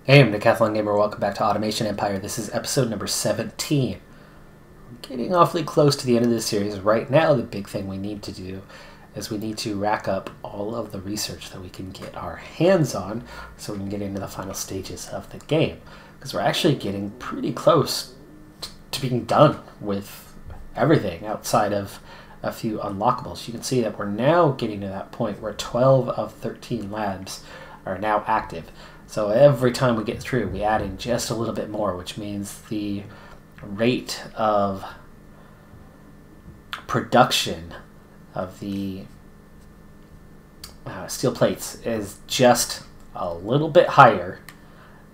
Hey, I'm Decathlon Gamer. Welcome back to Automation Empire. This is episode number 17. We're getting awfully close to the end of this series. Right now, the big thing we need to do is we need to rack up all of the research that we can get our hands on so we can get into the final stages of the game. Because we're actually getting pretty close to being done with everything outside of a few unlockables. You can see that we're now getting to that point where 12 of 13 labs are now active. So every time we get through, we add in just a little bit more, which means the rate of production of the steel plates is just a little bit higher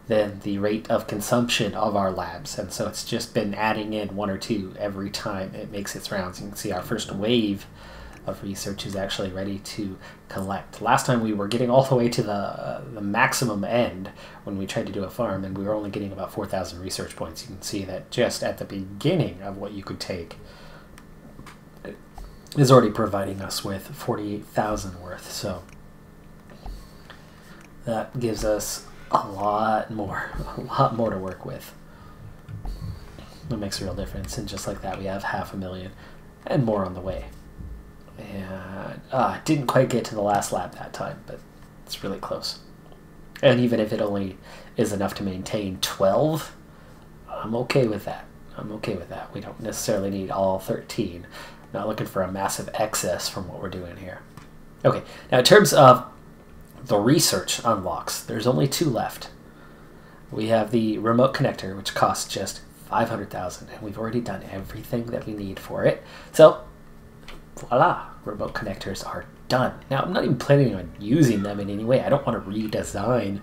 than the rate of consumption of our labs. And so it's just been adding in one or two every time it makes its rounds. You can see our first wave of research is actually ready to collect. Last time we were getting all the way to the maximum end when we tried to do a farm, and we were only getting about 4,000 research points. You can see that just at the beginning of what you could take is already providing us with 48,000 worth. So that gives us a lot more to work with. It makes a real difference, and just like that, we have 500,000 and more on the way. And didn't quite get to the last lap that time, but it's really close. And even if it only is enough to maintain 12, I'm okay with that. I'm okay with that. We don't necessarily need all 13. Not looking for a massive excess from what we're doing here. Okay, now in terms of the research unlocks, there's only 2 left. We have the remote connector, which costs just 500,000, and we've already done everything that we need for it. So voila, remote connectors are done. Now, I'm not even planning on using them in any way. I don't want to redesign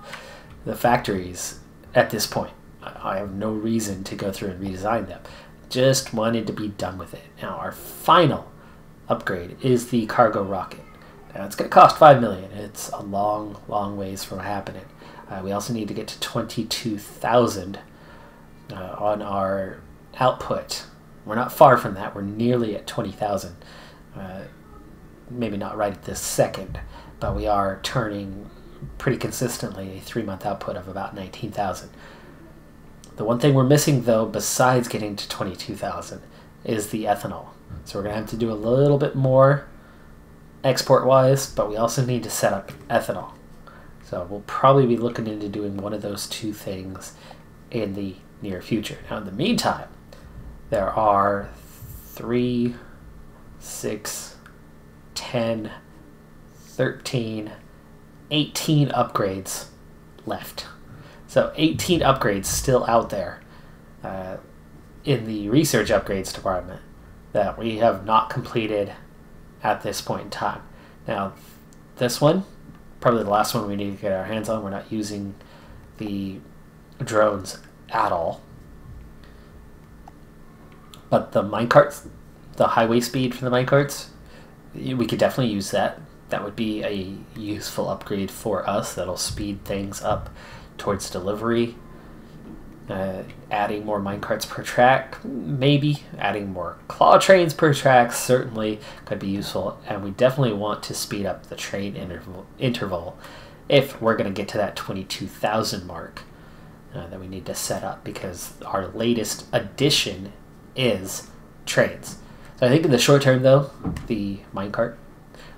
the factories at this point. I have no reason to go through and redesign them. Just wanted to be done with it. Now, our final upgrade is the cargo rocket. Now, it's going to cost 5 million. It's a long, long ways from happening. We also need to get to 22,000 on our output. We're not far from that. We're nearly at 20,000. Maybe not right at this second, but we are turning pretty consistently a 3-month output of about 19,000. The one thing we're missing, though, besides getting to 22,000, is the ethanol. So we're going to have to do a little bit more export-wise, but we also need to set up ethanol. So we'll probably be looking into doing one of those 2 things in the near future. Now, in the meantime, there are 3, 6, 10, 13, 18 upgrades left. So 18 upgrades still out there in the research upgrades department that we have not completed at this point in time. Now, this one, probably the last one we need to get our hands on. We're not using the drones at all. But the minecarts, the highway speed for the minecarts, we could definitely use that. That would be a useful upgrade for us. That'll speed things up towards delivery. Adding more minecarts per track, maybe. Adding more claw trains per track certainly could be useful. And we definitely want to speed up the train interval if we're going to get to that 22,000 mark that we need to set up, because our latest addition is trains. So I think in the short term, though, the minecart.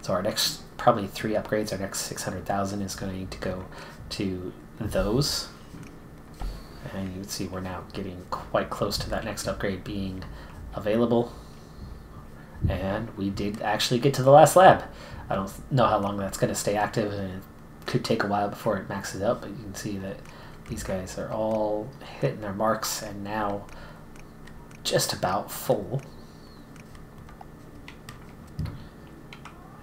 So our next probably 3 upgrades, our next 600,000 is going to need to go to those. And you can see we're now getting quite close to that next upgrade being available. And we did actually get to the last lab. I don't know how long that's going to stay active, and it could take a while before it maxes out, but you can see that these guys are all hitting their marks and now just about full.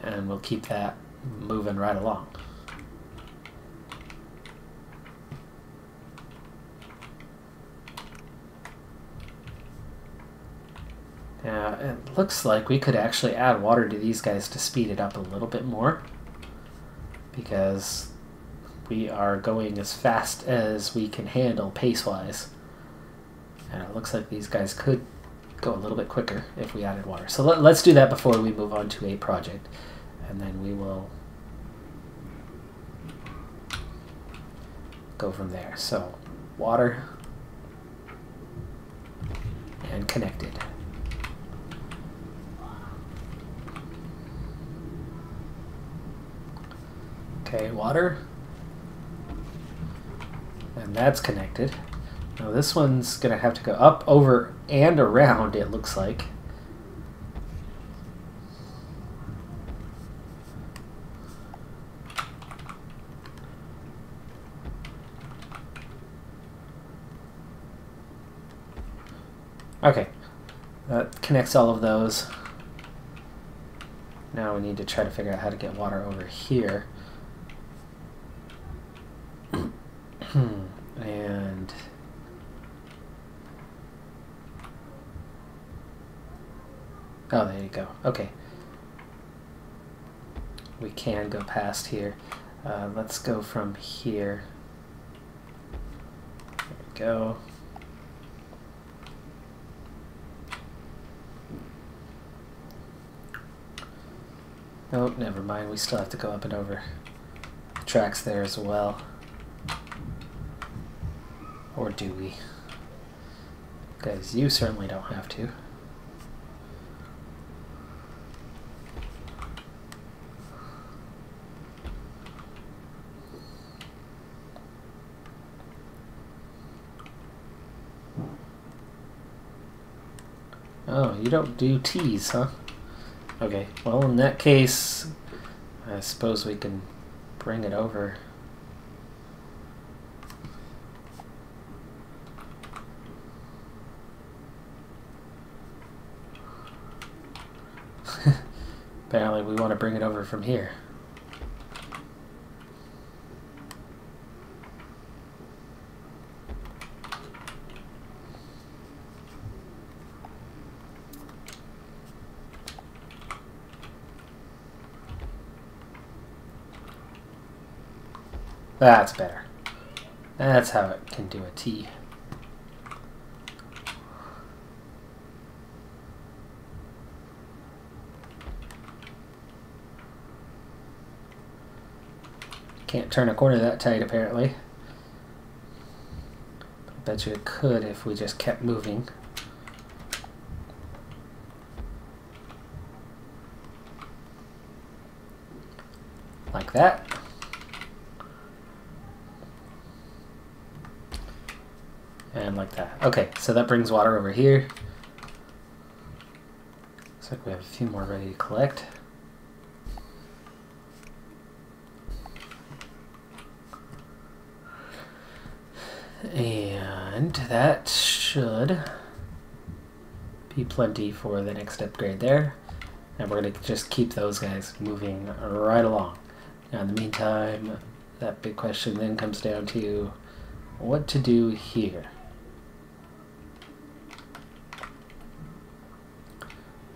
And we'll keep that moving right along. Now, it looks like we could actually add water to these guys to speed it up a little bit more, because we are going as fast as we can handle pace-wise. And it looks like these guys could go a little bit quicker if we added water. So let's do that before we move on to a project. And then we will go from there. So water and connected. Okay, water. And that's connected. Now this one's going to have to go up, over, and around, it looks like. Okay, that connects all of those. Now we need to try to figure out how to get water over here. And oh, there you go. Okay, we can go past here. Let's go from here. There we go. Oh, never mind. We still have to go up and over the tracks there as well. Or do we? Because you certainly don't have to. Oh, you don't do T's, huh? Okay, well in that case, I suppose we can bring it over. Apparently we want to bring it over from here. That's better. That's how it can do a T. Can't turn a corner that tight, apparently. I bet you it could if we just kept moving. Like that. And like that. Okay, so that brings water over here. Looks like we have a few more ready to collect. And that should be plenty for the next upgrade there. And we're going to just keep those guys moving right along. Now in the meantime, that big question then comes down to what to do here.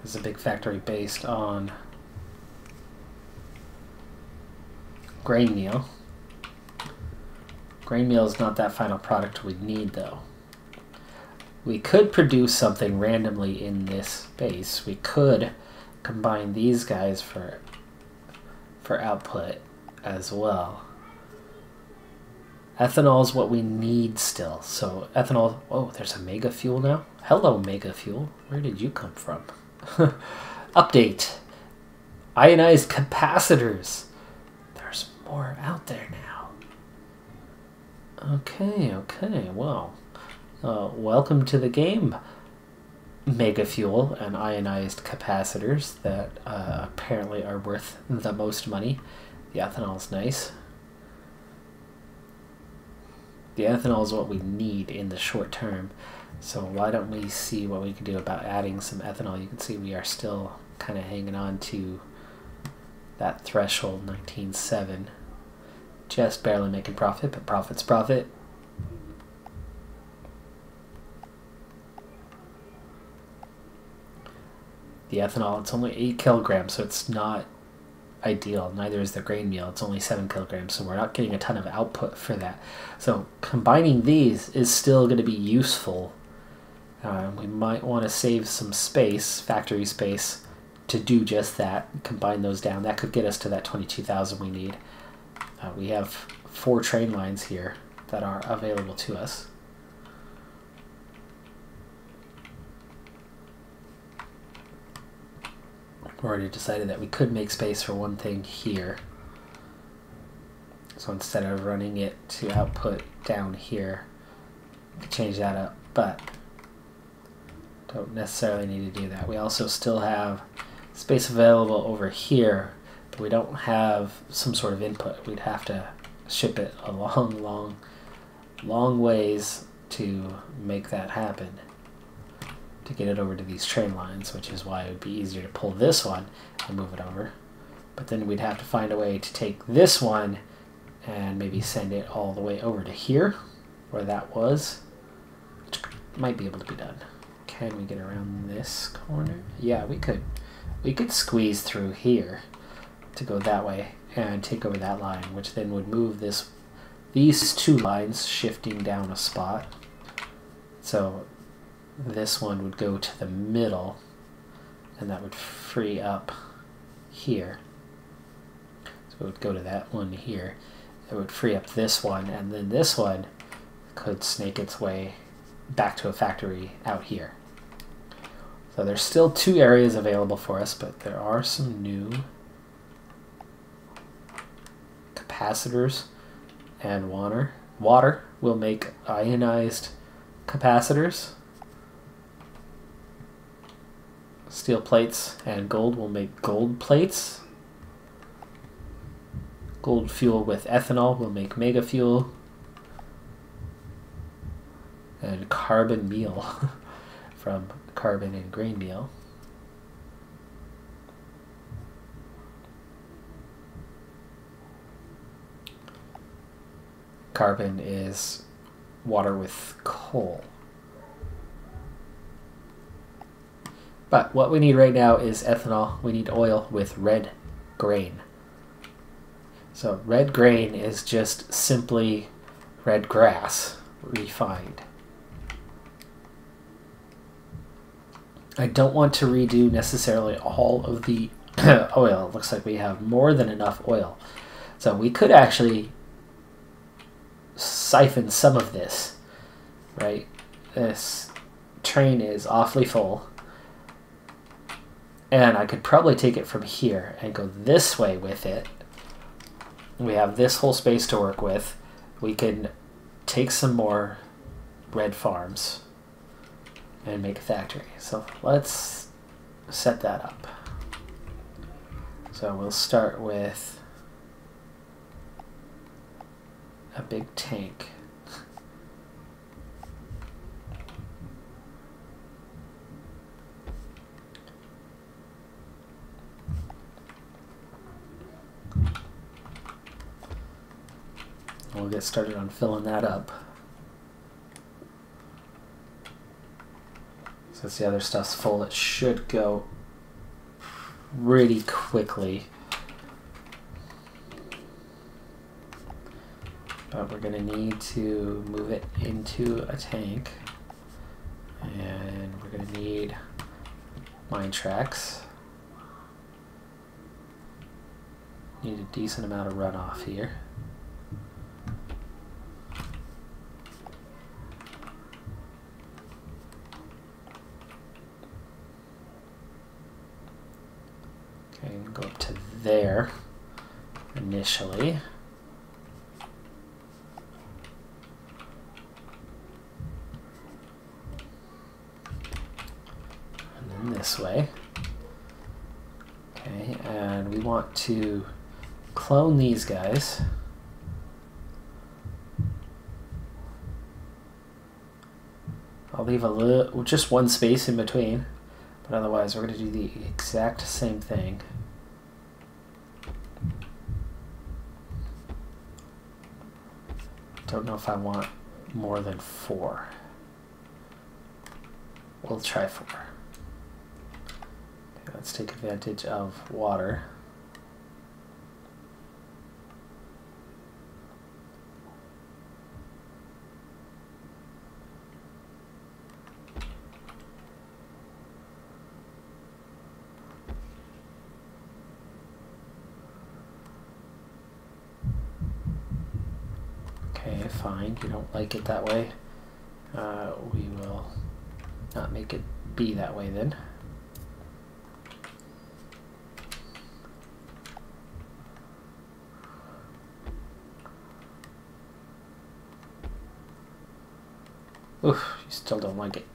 This is a big factory based on grain meal. Grain meal is not that final product we need, though. We could produce something randomly in this base. We could combine these guys for output as well. Ethanol is what we need still. So ethanol... Oh, there's a mega fuel now? Hello, mega fuel. Where did you come from? Update. Ionized capacitors. There's more out there now. Okay, well, welcome to the game, mega fuel and ionized capacitors that apparently are worth the most money. The ethanol is nice. The ethanol is what we need in the short term, so why don't we see what we can do about adding some ethanol. You can see we are still kind of hanging on to that threshold, 19.7. Just barely making profit, but profit's profit. The ethanol, it's only 8 kilograms, so it's not ideal. Neither is the grain meal. It's only 7 kilograms, so we're not getting a ton of output for that. So combining these is still going to be useful. We might want to save some space, factory space, to do just that. Combine those down. That could get us to that 22,000 we need. We have 4 train lines here that are available to us. We already decided that we could make space for one thing here. So instead of running it to output down here, we could change that up, but don't necessarily need to do that. We also still have space available over here, but we don't have some sort of input. We'd have to ship it a long ways to make that happen, to get it over to these train lines, which is why it would be easier to pull this one and move it over. But then we'd have to find a way to take this one and maybe send it all the way over to here, where that was. Which might be able to be done. Can we get around this corner? Yeah, we could. We could squeeze through here to go that way and take over that line, which then would move these two lines shifting down a spot. So this one would go to the middle, and that would free up here. So it would go to that one here. It would free up this one, and then this one could snake its way back to a factory out here. So there's still 2 areas available for us, but there are some new capacitors and water. Water will make ionized capacitors. Steel plates and gold will make gold plates. Gold fuel with ethanol will make mega fuel. And carbon meal from carbon and grain meal. Carbon is water with coal. But what we need right now is ethanol. We need oil with red grain. So red grain is just simply red grass refined. I don't want to redo necessarily all of the oil. It looks like we have more than enough oil. So we could actually siphon some of this, right? This train is awfully full. And I could probably take it from here and go this way with it. We have this whole space to work with. We can take some more red farms and make a factory. So let's set that up. So we'll start with a big tank. We'll get started on filling that up. Since the other stuff's full, it should go pretty quickly. But we're going to need to move it into a tank. And we're going to need mine tracks. Need a decent amount of runoff here. Okay, go up to there initially. And then this way. Okay, and we want to clone these guys. I'll leave a little, just one space in between, but otherwise we're going to do the exact same thing. Don't know if I want more than 4. We'll try 4. Okay, let's take advantage of water. Okay, fine. You don't like it that way. We will not make it be that way then. Oof, you still don't like it.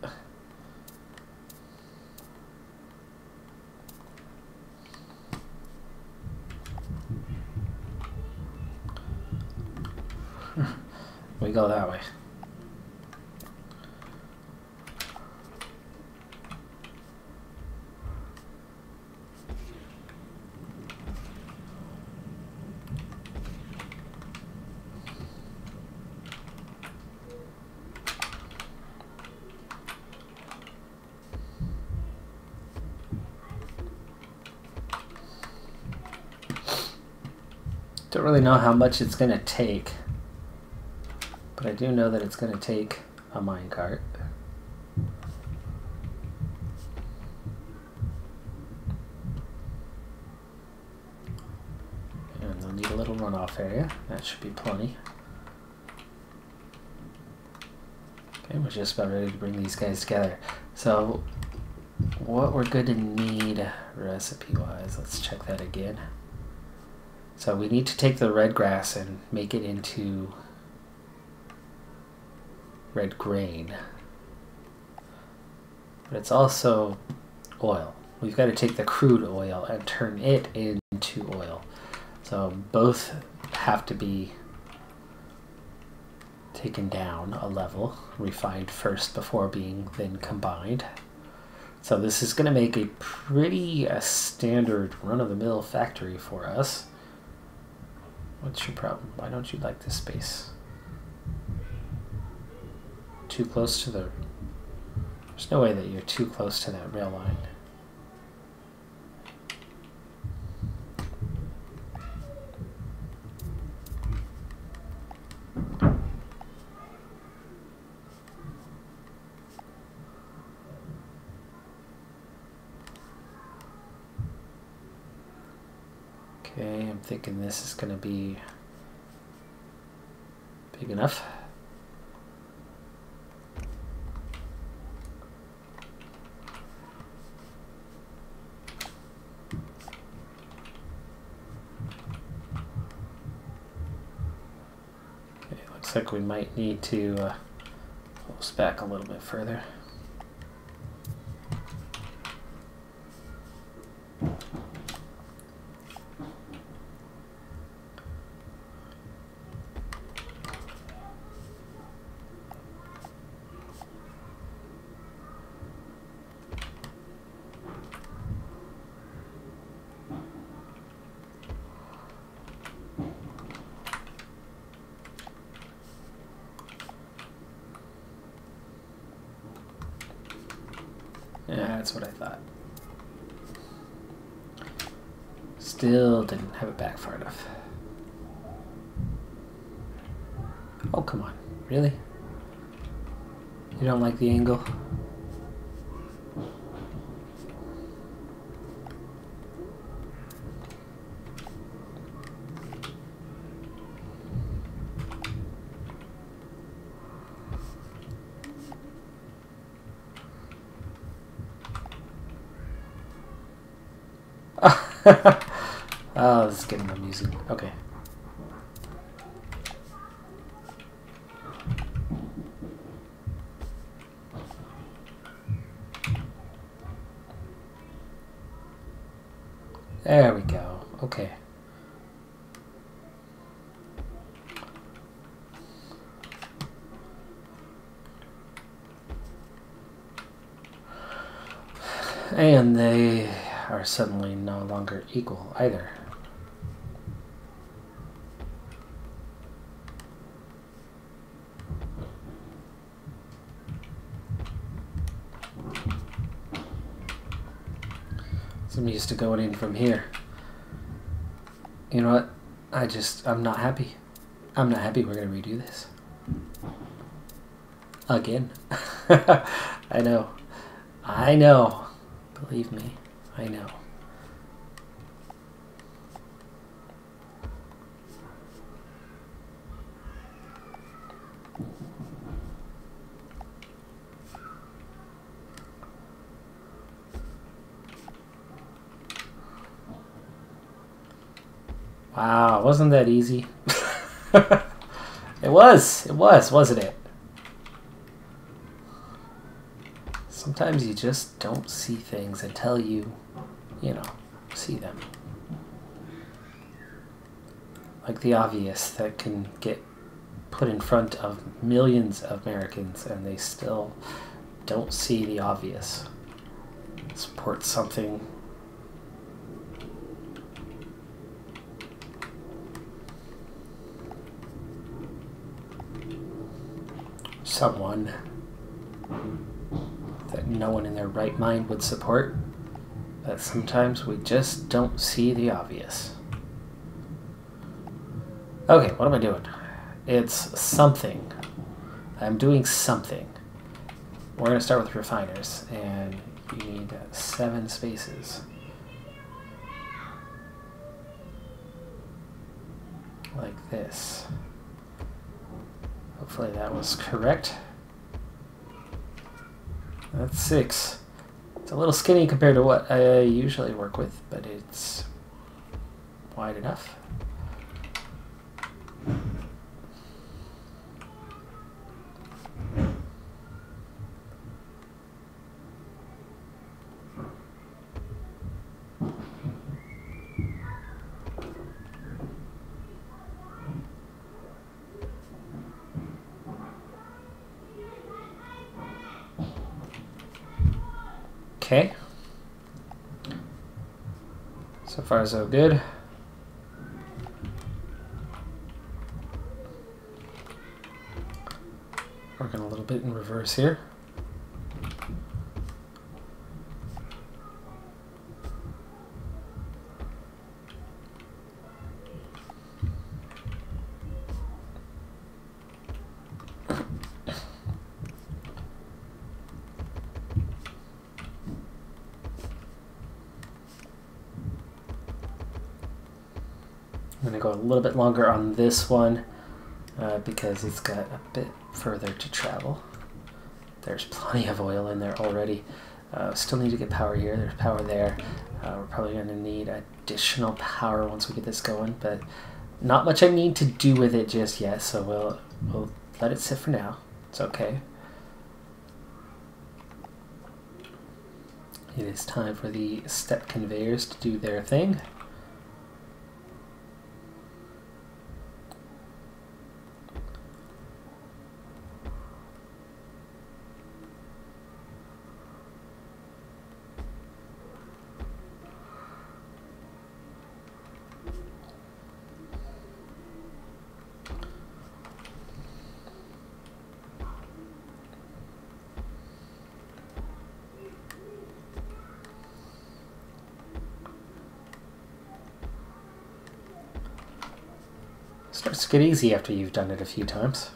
We go that way. Don't really know how much it's going to take, but I do know that it's going to take a minecart. And they'll need a little runoff area. That should be plenty. Okay, we're just about ready to bring these guys together. So what we're going to need recipe-wise, let's check that again. So we need to take the red grass and make it into red grain. But it's also oil. We've got to take the crude oil and turn it into oil. So both have to be taken down a level, refined first before being then combined. So this is going to make a pretty standard run-of-the-mill factory for us. What's your problem? Why don't you like this space? Too close to the... There's no way that you're too close to that rail line. Okay, I'm thinking this is going to be big enough. Okay, looks like we might need to pull this back a little bit further. Yeah, that's what I thought. Still didn't have it back far enough. Oh, come on. Really? You don't like the angle? Oh, this is getting amusing. Okay. There we go. Okay. And they are suddenly no longer equal either. I'm used to going in from here. You know what? I'm not happy. I'm not happy we're going to redo this. Again. I know. I know. Believe me. I know. Wow, wasn't that easy? It was, wasn't it? Sometimes you just don't see things until you know, see them. Like the obvious that can get put in front of millions of Americans and they still don't see the obvious. Support something. Someone that no one in their right mind would support, but sometimes we just don't see the obvious. Okay, what am I doing? It's something. I'm doing something. We're going to start with refiners, and you need 7 spaces. Like this. Hopefully that was correct. That's 6. It's a little skinny compared to what I usually work with, but it's wide enough. Okay. So far so good. Working a little bit in reverse here. I'm going to go a little bit longer on this one because it's got a bit further to travel. There's plenty of oil in there already. Still need to get power here. There's power there. We're probably going to need additional power once we get this going, but not much I need to do with it just yet, so we'll let it sit for now. It's okay. It is time for the step conveyors to do their thing. Starts to get easy after you've done it a few times.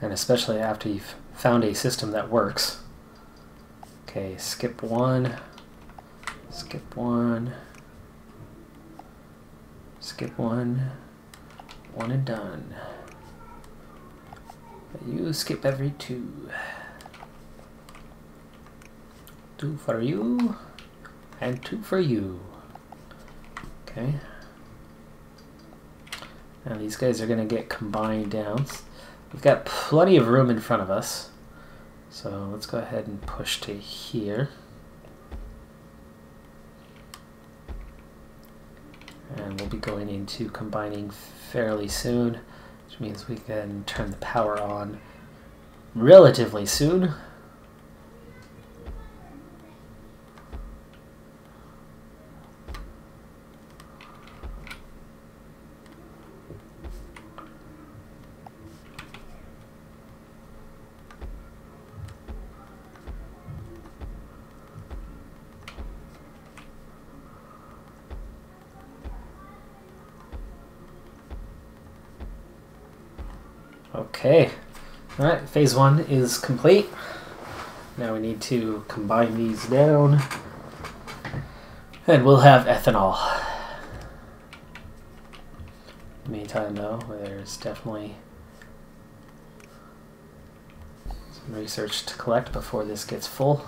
And especially after you've found a system that works. Okay, skip 1, skip 1, skip 1, 1 and done. You skip every 2. 2 for you, and 2 for you. Okay. Now these guys are going to get combined down. We've got plenty of room in front of us. So let's go ahead and push to here. And we'll be going into combining fairly soon, which means we can turn the power on relatively soon. Okay, all right, phase 1 is complete. Now we need to combine these down, and we'll have ethanol. In the meantime, though, there's definitely Some research to collect before this gets full.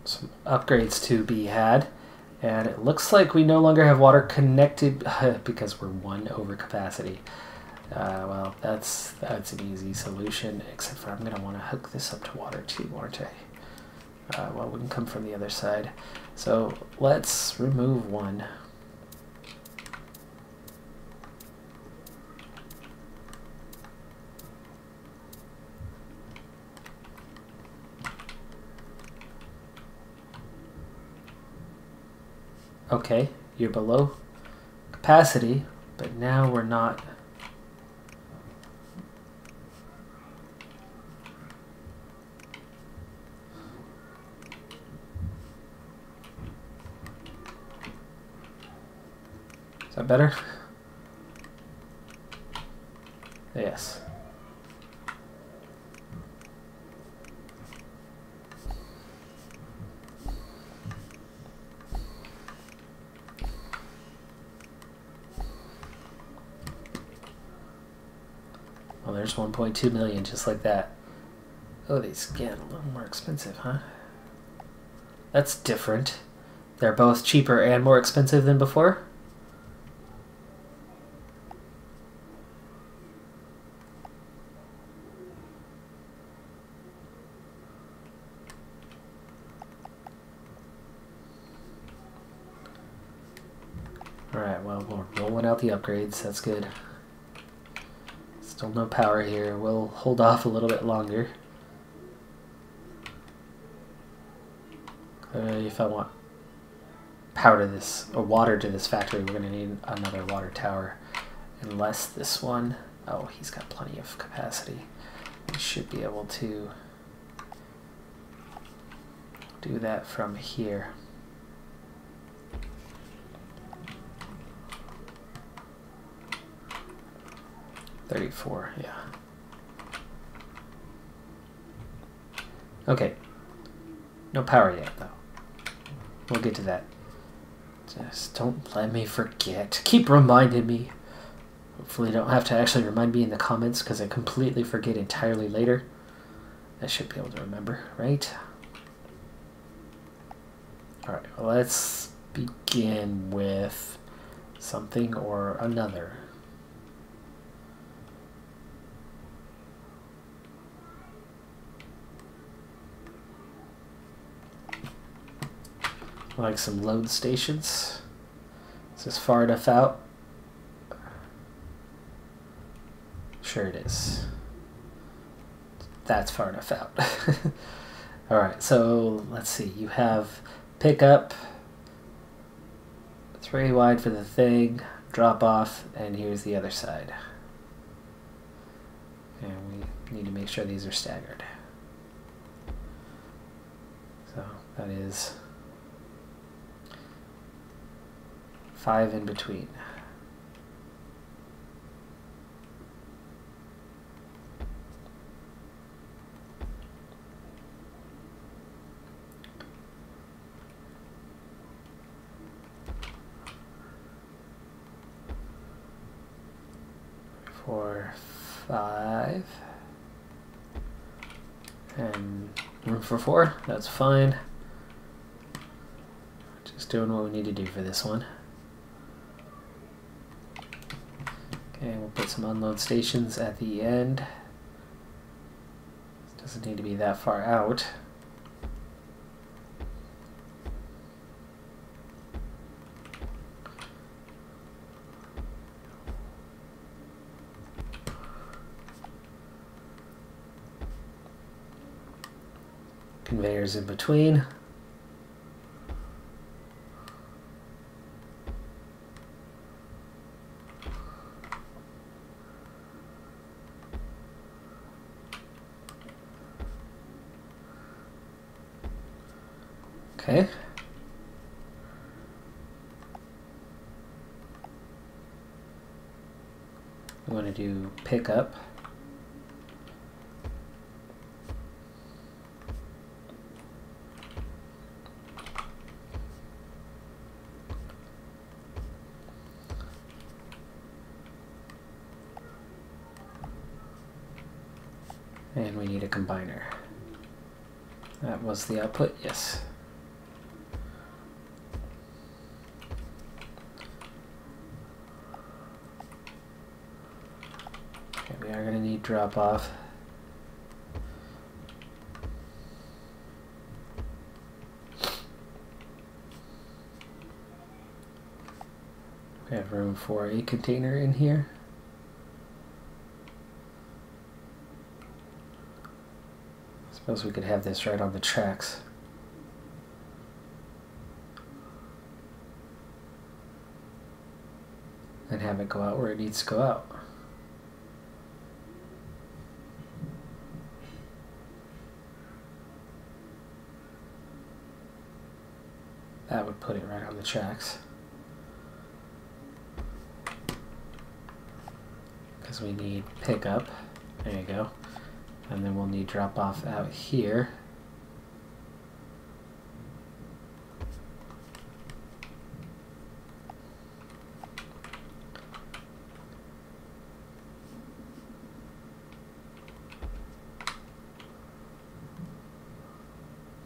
Some upgrades to be had. And it looks like we no longer have water connected because we're 1 over capacity. Well, that's an easy solution, except for I'm going to want to hook this up to water too, aren't I? Well, we can come from the other side. So let's remove 1. Okay, you're below capacity, but now we're not. Is that better? Yes. Well, there's 1.2 million just like that. Oh, these get a little more expensive, huh? That's different. They're both cheaper and more expensive than before? Alright, well, we're rolling out the upgrades. That's good. Still no power here. We'll hold off a little bit longer. If I want power to this, or water to this factory, we're going to need another water tower. Unless this one... Oh, he's got plenty of capacity. We should be able to do that from here. $34, yeah. Okay. No power yet, though. We'll get to that. Just don't let me forget. Keep reminding me. Hopefully you don't have to actually remind me in the comments, because I completely forget entirely later. I should be able to remember, right? Alright, well, let's begin with something or another. Like some load stations. Is this far enough out? Sure it is. That's far enough out. Alright, so let's see. You have pickup, 3 wide for the thing, drop off, and here's the other side. And we need to make sure these are staggered. So that is 5 in between. Four, 5, and room for 4. That's fine. Just doing what we need to do for this one. Okay, we'll put some unload stations at the end. Doesn't need to be that far out. Conveyors in between. Okay. We want to do pickup. And we need a combiner. That was the output, yes. Okay, we are going to need drop off. We have room for a container in here. Suppose we could have this right on the tracks. And have it go out where it needs to go out. That would put it right on the tracks. Because we need pickup. There you go. And then we'll need drop off out here.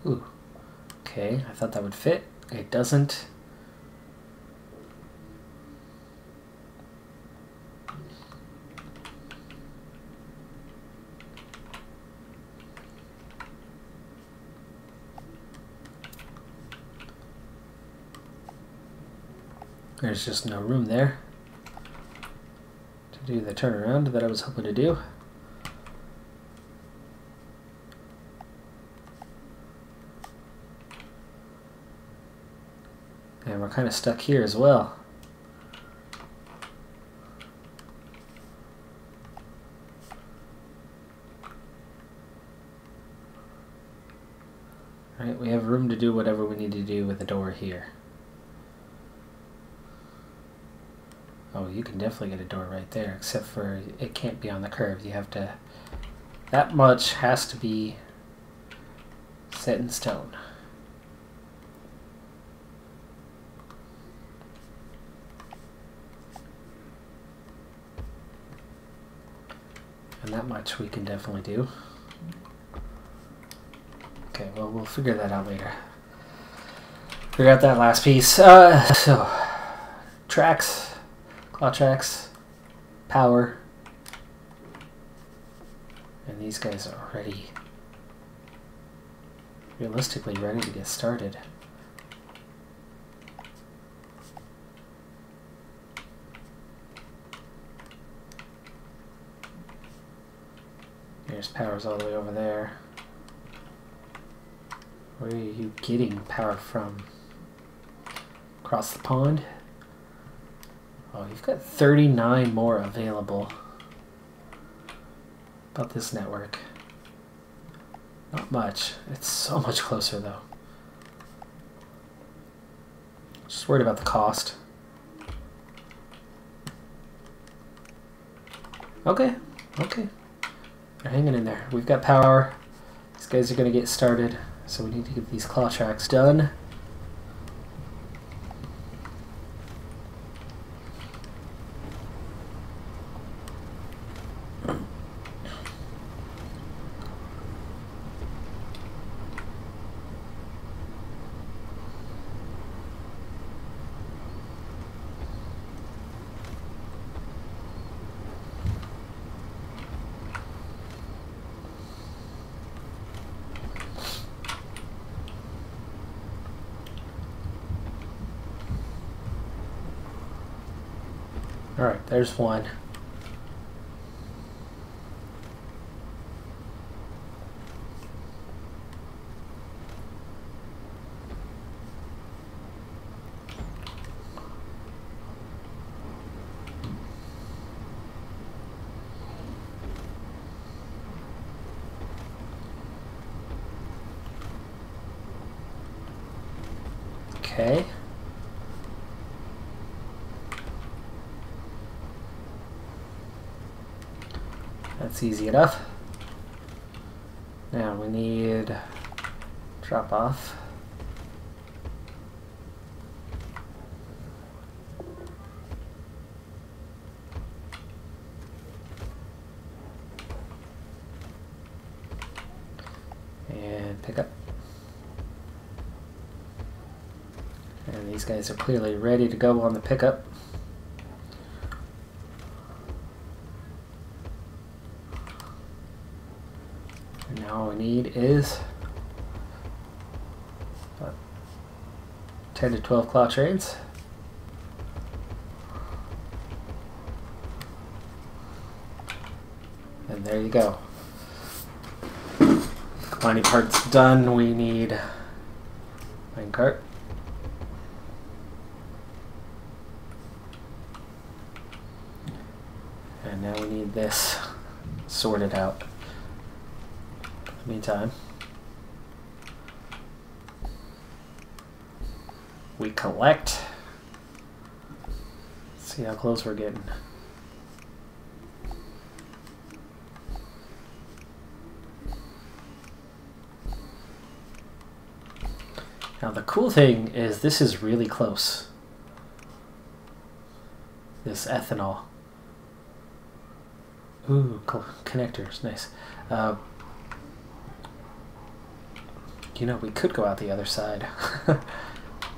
Ooh. Okay, I thought that would fit. It doesn't. There's just no room there to do the turnaround that I was hoping to do. And we're kind of stuck here as well. Alright, we have room to do whatever we need to do with the door here. Oh, you can definitely get a door right there, except for it can't be on the curve. You have to... That much has to be set in stone. And that much we can definitely do. Okay, well, we'll figure that out later. Figure out that last piece. So, tracks. Claw tracks, power, and these guys are already realistically ready to get started. There's power's all the way over there. Where are you getting power from? Across the pond? Oh, you've got 39 more available. About this network. Not much. It's so much closer though. Just worried about the cost. Okay, okay. They're hanging in there. We've got power. These guys are going to get started. So we need to get these claw tracks done. Alright, there's one. Okay. That's easy enough. Now we need drop off. And pick up. And these guys are clearly ready to go on the pickup. And now all we need is 10 to 12 claw trains. And there you go. Mining part's done. We need minecart. And now we need this sorted out. In the meantime, we collect. Let's see how close we're getting. Now the cool thing is this is really close. This ethanol. Ooh, connectors, nice. You know, we could go out the other side.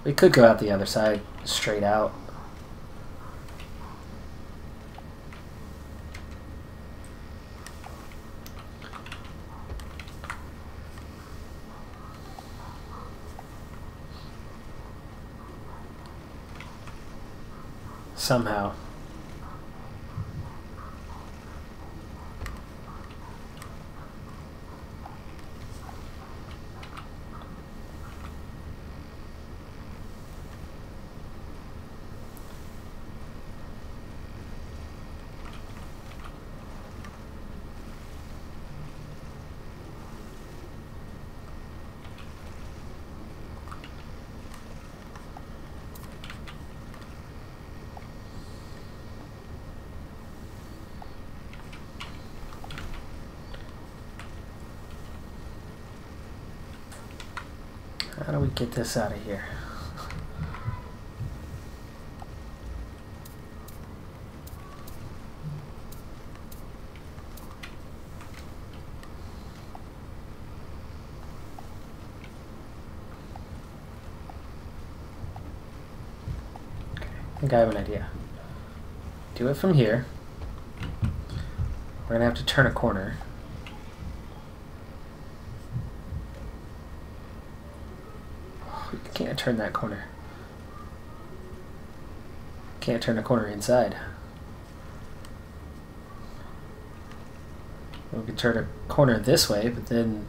We could go out the other side, straight out. Somehow. How do we get this out of here? Okay, I think I have an idea. Do it from here. We're gonna have to turn a corner. Can't turn that corner. Can't turn a corner inside. We can turn a corner this way, but then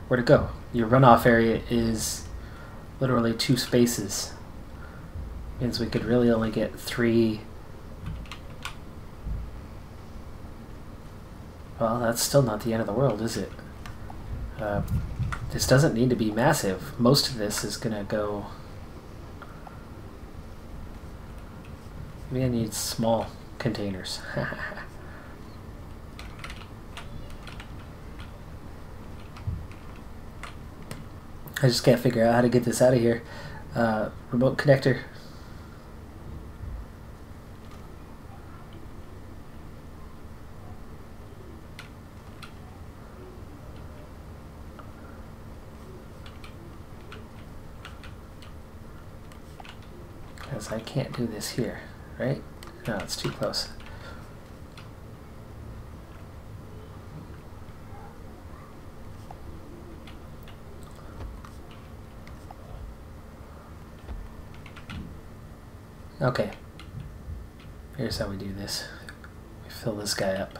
where'd it go? Your runoff area is literally 2 spaces. Means we could really only get 3. Well, that's still not the end of the world, is it? This doesn't need to be massive. Most of this is gonna go... Maybe I need small containers. I just can't figure out how to get this out of here. Remote connector. Because I can't do this here, right? No, it's too close. Okay. Here's how we do this. We fill this guy up.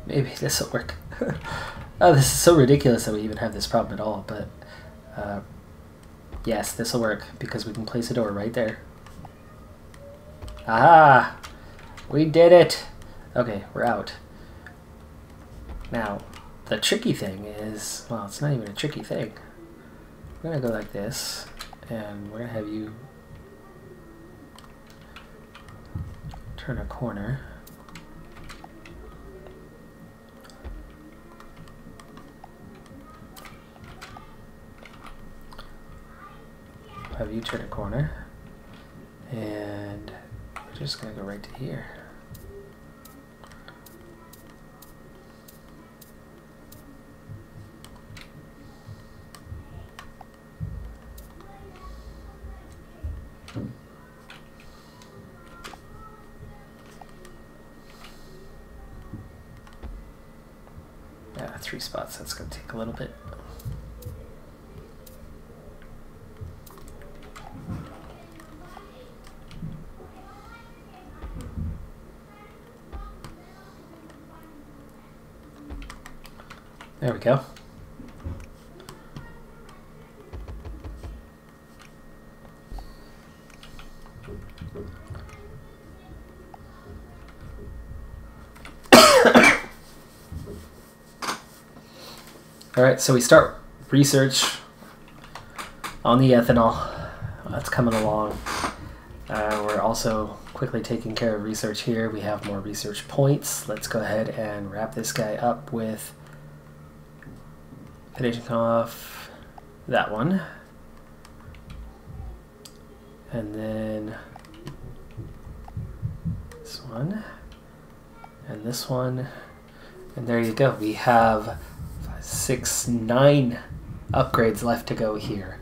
Maybe this will work. Oh, this is so ridiculous that we even have this problem at all, but yes, this will work because we can place a door right there. Aha! We did it! Okay, we're out. Now, the tricky thing is, well, it's not even a tricky thing. We're gonna go like this, and we're gonna have you turn a corner. have you turn a corner. And we're just going to go right to here. Yeah, 3 spots. That's going to take a little bit. There we go. All right, so we start research on the ethanol. That's coming along. We're also quickly taking care of research here. We have more research points. Let's go ahead and wrap this guy up with finishing off that one. And then this one. And this one. And there you go. We have 9 upgrades left to go here,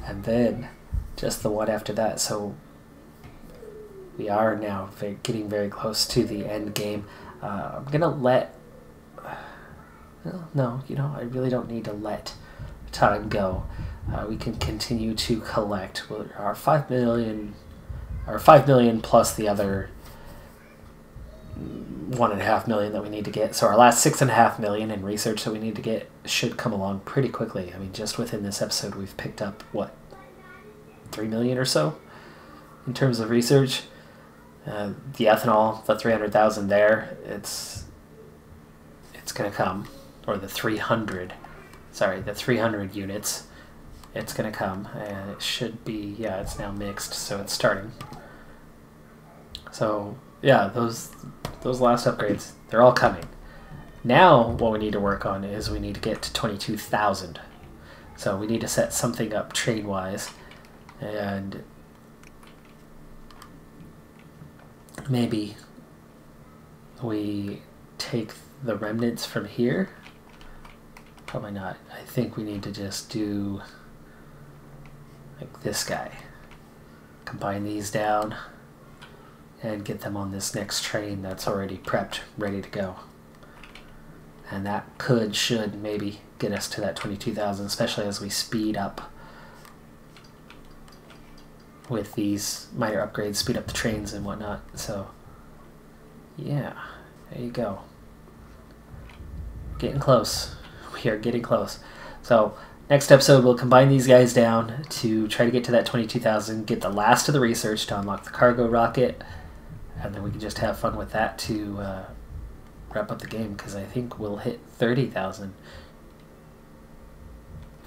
and then just the one after that. So we are now getting very close to the end game. I'm gonna let no, you know, I really don't need to let time go. We can continue to collect our 5 million plus the other 1.5 million that we need to get. So our last 6.5 million in research that we need to get should come along pretty quickly. I mean, just within this episode, we've picked up, what, 3 million or so in terms of research. The ethanol, the 300,000 there, it's going to come. Or the 300 units, it's going to come. And it should be, yeah, it's now mixed, so it's starting. So yeah, those last upgrades, they're all coming. Now what we need to work on is we need to get to 22,000. So we need to set something up train-wise, and maybe we take the remnants from here. Probably not. I think we need to just do like this guy. Combine these down and get them on this next train that's already prepped, ready to go. And that should maybe get us to that 22,000, especially as we speed up with these minor upgrades, speed up the trains and whatnot. So yeah, there you go. Getting close. We are getting close. So next episode, we'll combine these guys down to try to get to that 22,000, get the last of the research to unlock the cargo rocket, and then we can just have fun with that to wrap up the game, because I think we'll hit 30,000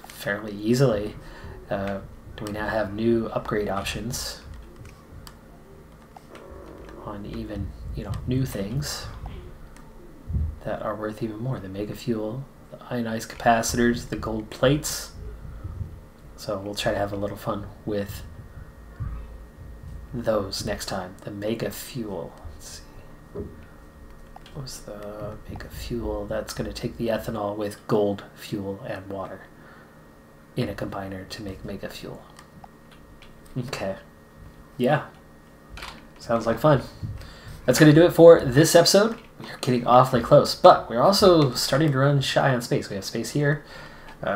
fairly easily. We now have new upgrade options on even, new things that are worth even more. The mega fuel, the ionized capacitors, the gold plates. So we'll try to have a little fun with those next time. The mega fuel. Let's see. What was the mega fuel? That's going to take the ethanol with gold fuel and water in a combiner to make mega fuel. Okay. Yeah. Sounds like fun. That's going to do it for this episode. We're getting awfully close, but we're also starting to run shy on space. We have space here.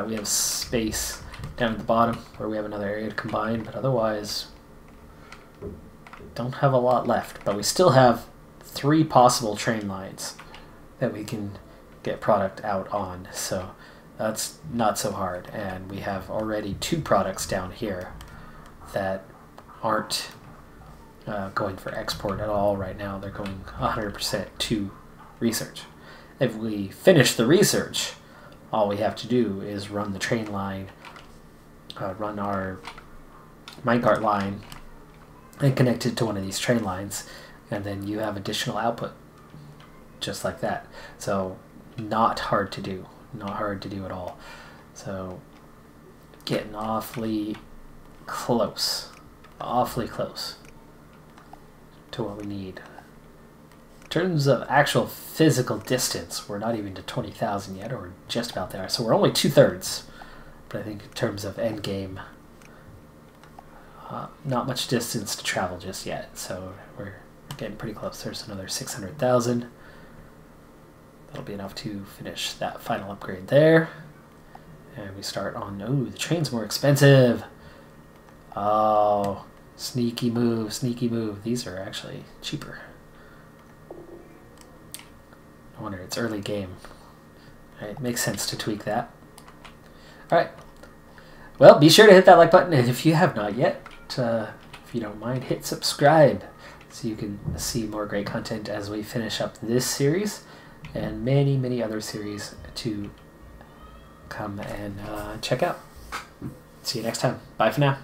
We have space down at the bottom where we have another area to combine, but otherwise don't have a lot left. But we still have 3 possible train lines that we can get product out on, so that's not so hard. And we have already 2 products down here that aren't going for export at all right now. They're going 100% to research. If we finish the research, all we have to do is run the train line, run our minecart line, and connect it to one of these train lines, and then you have additional output, just like that. So not hard to do, not hard to do at all. So getting awfully close. Awfully close to what we need. In terms of actual physical distance, we're not even to 20,000 yet, or we're just about there. So we're only 2/3. But I think in terms of end game, not much distance to travel just yet. So we're getting pretty close. There's another 600,000. That'll be enough to finish that final upgrade there. And we start on, oh, the train's more expensive. Oh, sneaky move, sneaky move. These are actually cheaper. No wonder it's early game. All right, makes sense to tweak that. All right. Well, be sure to hit that like button, and if you have not yet, if you don't mind, hit subscribe so you can see more great content as we finish up this series and many, many other series to come and check out. See you next time. Bye for now.